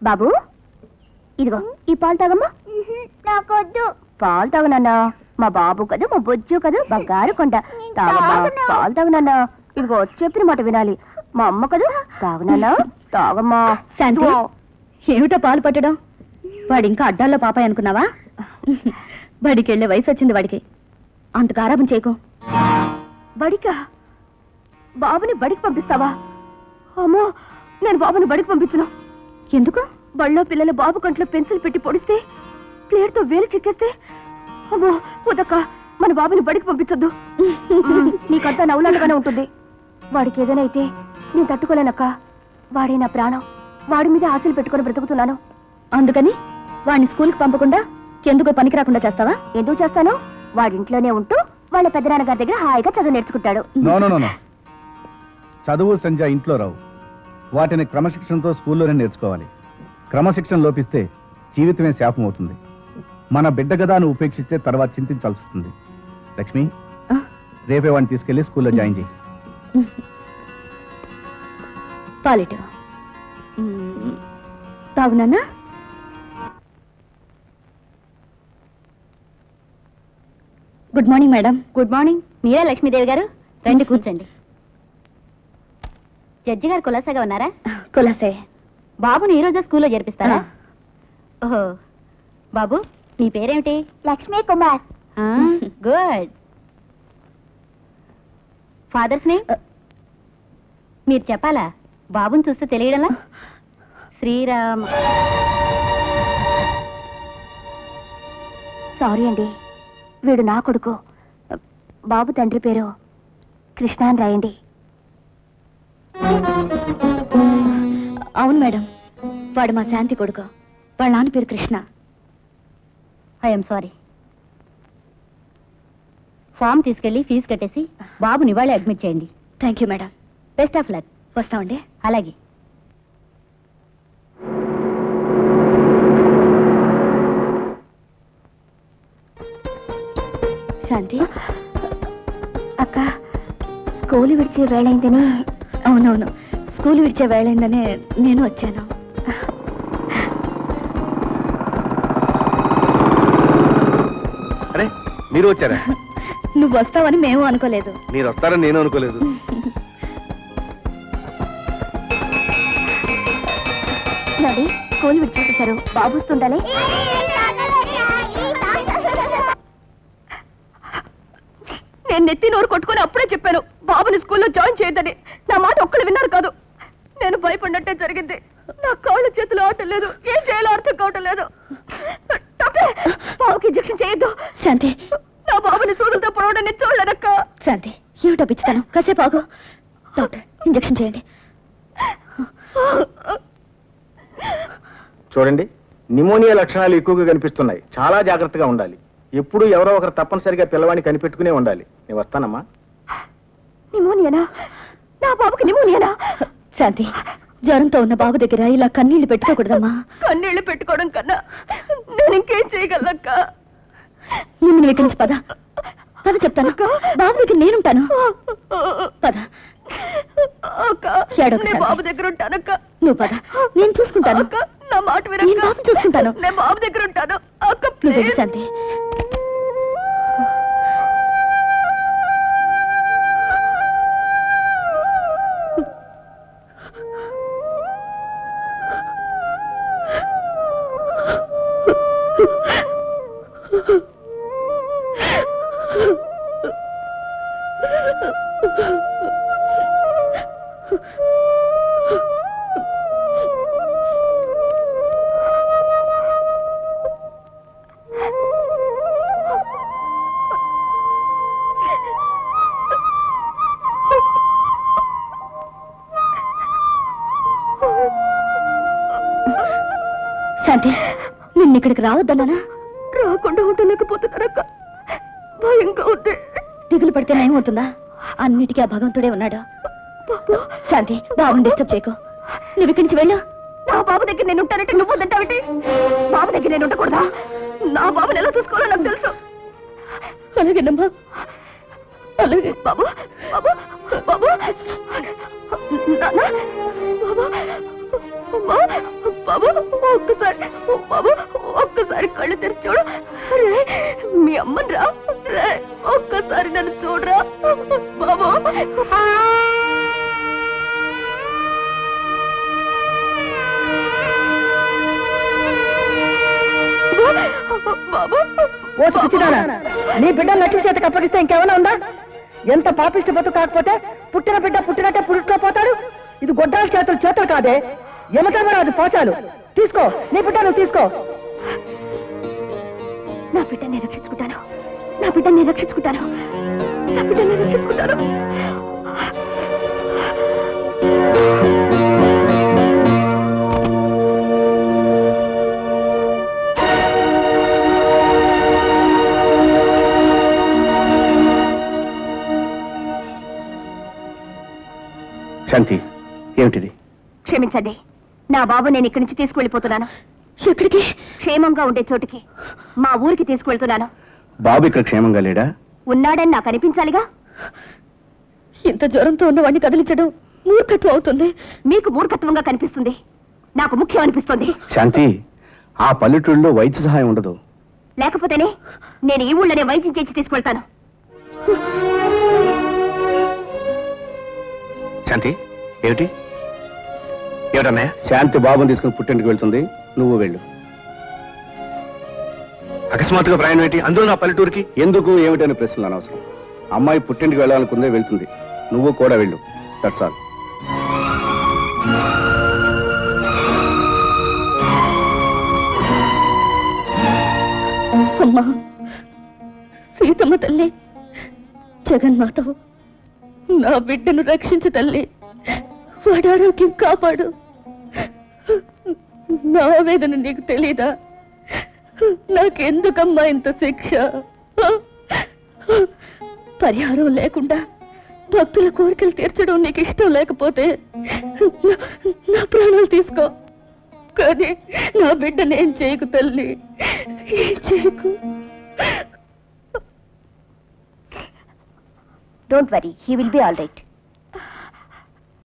బాబు ఇదిగో ఈ పాలు తాగమ్మా. నాకొద్దు. పాలు తాగునన్నా, మా బాబు కదా, మా బొజ్జు కదా, బంగారు కొండ. తాగమ్మా, పాలు తాగునన్నా. ఇదిగో చెప్పిన మాట వినాలి. మా అమ్మ కదా, తాగునన్నా, తాగమ్మా. శాంతి, ఏమిటో పాలు పట్టడం? వాడు ఇంకా అడ్డాల్లో పాపాయి అనుకున్నావా? బడికి వెళ్ళే వయసు వచ్చింది వాడికి. అంత గారాబం చేయకు. బడికా? బాబుని బడికి పంపిస్తావా? అమ్మో, నేను బాబుని బడికి పంపించను. ఎందుకు? బళ్ళో పిల్లలు బాబు కంట్లో పెన్సిల్ పెట్టి పొడిస్తే, ప్లేట్తో వేలు చిక్కేస్తే, అమ్మో వదక్క, మన బాబుని బడికి పంపించొద్దు. నీకంతా నవ్వులాటగానే ఉంటుంది. వాడికి ఏదైనా అయితే నేను తట్టుకోలేనక్క. వాడే నా ప్రాణం. వాడి మీద ఆశలు పెట్టుకుని బ్రతుకుతున్నాను. అందుకని వాడిని స్కూల్కి పంపకుండా ఎందుకో పనికి రాకుండా చేస్తావా? ఎందుకు చేస్తాను? వాడింట్లోనే ఉంటూ వాళ్ళ పెద్దనాన్నగారి దగ్గర హాయిగా చదువు నేర్చుకుంటాడు. చదువు సంధ్య ఇంట్లో రావు. వాటిని క్రమశిక్షణతో స్కూల్లోనే నేర్చుకోవాలి. క్రమశిక్షణ లోపిస్తే జీవితమే శాపం అవుతుంది. మన బిడ్డ గదాను ఉపేక్షిస్తే తర్వాత చింతించాల్సి వస్తుంది. లక్ష్మి, రేపే వాడిని తీసుకెళ్లి స్కూల్లో జాయిన్ చేయి. పాలిట తాగునానా? Good morning madam. Good morning. మీరా లక్ష్మీదేవి గారు? రండి కూర్చోండి. జడ్జి గారు కులాసాగా ఉన్నారా? కులాసే. బాబుని ఈ రోజు స్కూల్లో చేర్పిస్తారా? ఓహో, బాబు నీ పేరేమిటి? Lakshmi Kumar. Good. Father's name మీరు చెప్పాలా? బాబుని చూస్తే తెలియడలా? శ్రీరామ్. సారీ అండి, వీడు నా కొడుకు. బాబు తండ్రి పేరు కృష్ణ అని రాయండి. అవును మేడం, వాడు మా శాంతి కొడుకు. వాళ్ళ నాన్న పేరు కృష్ణ. I'm sorry. ఫామ్ తీసుకెళ్లి ఫీజు కట్టేసి బాబుని ఇవాళే అడ్మిట్ చేయండి. Thank you madam. Best of luck. వస్తామండి. అలాగే. శాంతి, అక్క స్కూల్ విడిచే వేళైందని. అవునవును, స్కూల్ విడిచే వేళైందనే నేను వచ్చాను. అరే, మీరు వచ్చారా? నువ్వు వస్తావని మేము అనుకోలేదు. మీరు వస్తారని నేను అనుకోలేదు. నడి స్కూల్ విడిచేసారు. బాబు వస్తుండాలి. నేను నెత్తి నోరు కొట్టుకుని అప్పుడే చెప్పాను బాబుని స్కూల్లో జాయిన్ చేయొద్దని. నా మాట ఒక్కళ్ళు విన్నారు కాదు. నేను భయపడినట్టే జరిగింది. నా కాళ్ళు చేతులు ఆటం లేదు. ఏం చేయాలో అర్థం కావటం లేదు. బాబుకి ఇంజక్షన్ చేయొద్దు. శాంతి, నా బాబుని సూదులతో పొడవడం నేను చూడలేదక్క. శాంతి, ఏమిటో పిచ్చుతాను. కాసేపు ఆగు. డాక్టర్, ఇంజక్షన్ చేయండి. చూడండి, నిమోనియా లక్షణాలు ఎక్కువగా కనిపిస్తున్నాయి. చాలా జాగ్రత్తగా ఉండాలి. ఎప్పుడు ఎవరో ఒకరు తప్పనిసరిగా పిల్లవాడిని కనిపెట్టుకునే ఉండాలి. నేను వస్తానమ్మా. నిమోనియానా? నా బాబుకి నిమోనియానా? శాంతి, జ్వరంతో ఉన్న బాబు దగ్గర ఇలా కన్నీళ్లు పెట్టుకోకూడదమ్మా. కన్నీళ్లు పెట్టుకోవడం కన్నా నేను ఇంకేం చేయగలక్క? నిన్ను ఇక్కడి నుంచి పద. పద చెప్తాను. బాబు దగ్గర నేనుంటాను. పద. బాబు దగ్గర ఉంటానక్క. నువ్వు పద, నేను చూసుకుంటాను. నా మాట వినక్క. బాబు చూసుకుంటాను. నేను బాబు దగ్గర ఉంటాను అక్క. నువ్వు వెళ్ళు శాంతి. శాంతి, నిన్ను ఇక్కడికి రావద్దన్నానా? రాకుండా ఉండలేకపోతున్నారక్క. భయంగా ఉంది. దిగులు పడితే నయమవుతుందా? అన్నిటికీ ఆ భగవంతుడే ఉన్నాడు. శాంతి, బాబుని డిస్టర్బ్ చేయకు. నువ్వు ఇక్కడి నుంచి వెళ్ళు. నా బాబు దగ్గర నేను ఉంటానంటే నువ్వు వద్దంటావేంటి? బాబు దగ్గర నేను ఉండకూడదా? నా బాబుని ఎలా చూసుకోవాలో నాకు తెలుసు. అలాగేనమ్మా. అలాగే బాబు బాబు బాబు నాన్న బాబు ఒక్కసారి బాబు ఒక్కసారి కళ్ళు తెరిచి చూడు. మీ అమ్మని రా, ఒక్కసారి నన్ను చూడరా బాబు. నీ బిడ్డ లక్ష్మి చేతకు అప్పగిస్తే ఇంకేమైనా ఉందా? ఎంత పాపిష్టి బతుకు కాకపోతే పుట్టిన బిడ్డ పుట్టినట్టే పురుచుకోపోతాడు. ఇది గొడ్డాల చేతులు కాదే, యమకర్మరాజు పోచాలు. తీసుకో, నీ బిడ్డ నువ్వు తీసుకో. నా బిడ్డని రక్షించుకుంటాను, నా బిడ్డని రక్షించుకుంటాను, నా బిడ్డని రక్షించుకుంటాను. శాంతి, ఏమిటిది? క్షమించండి, నా బాబు నేను ఇక్కడి నుంచి తీసుకువెళ్ళిపోతున్నాను. ఎక్కడికి? క్షేమంగా ఉండే చోటికి, మా ఊరికి తీసుకువెళ్తున్నాను. బాబు ఇక్కడ క్షేమంగా లేడా? ఉన్నాడని నాకు అనిపించాలిగా. ఇంత జ్వరంతో ఉన్నవాడిని కదిలించడం మూర్ఖత్వం అవుతుంది. మీకు మూర్ఖత్వంగా కనిపిస్తుంది, నాకు ముఖ్యం అనిపిస్తుంది. శాంతి, ఆ పల్లెటూళ్ళలో వైద్య సహాయం ఉండదు. లేకపోతేనే నేను ఈ ఊళ్ళోనే వైద్యం చేసి తీసుకెళ్తాను. శాంతి, ఏమిటి ఏమిటన్నా? శాంతి బాబుని తీసుకుని పుట్టింటికి వెళ్తుంది, నువ్వు వెళ్ళు. అకస్మాత్తుగా ప్రయాణం ఏంటి, అందులో నా పల్లెటూరికి? ఎందుకు ఏమిటని ప్రశ్నలు అనవసరం. అమ్మాయి పుట్టింటికి వెళ్ళాలనుకుందే వెళ్తుంది, నువ్వు కూడా వెళ్ళు. That's all. అమ్మా సీతమ్మ తల్లి, జగన్మాతవు, నా బిడ్డను రక్షించు తల్లి, వాడి ఆరోగ్యం కాపాడు. నా వేదన నీకు తెలీదా? నాకెందుకమ్మా ఇంత శిక్ష? పరిహారం లేకుండా భక్తుల కోరికలు తీర్చడం నీకు ఇష్టం లేకపోతే నా ప్రాణాలు తీసుకో, కానీ నా బిడ్డనేం చేయకు తల్లి, ఏం చేయకు. Don't worry, he will be all right.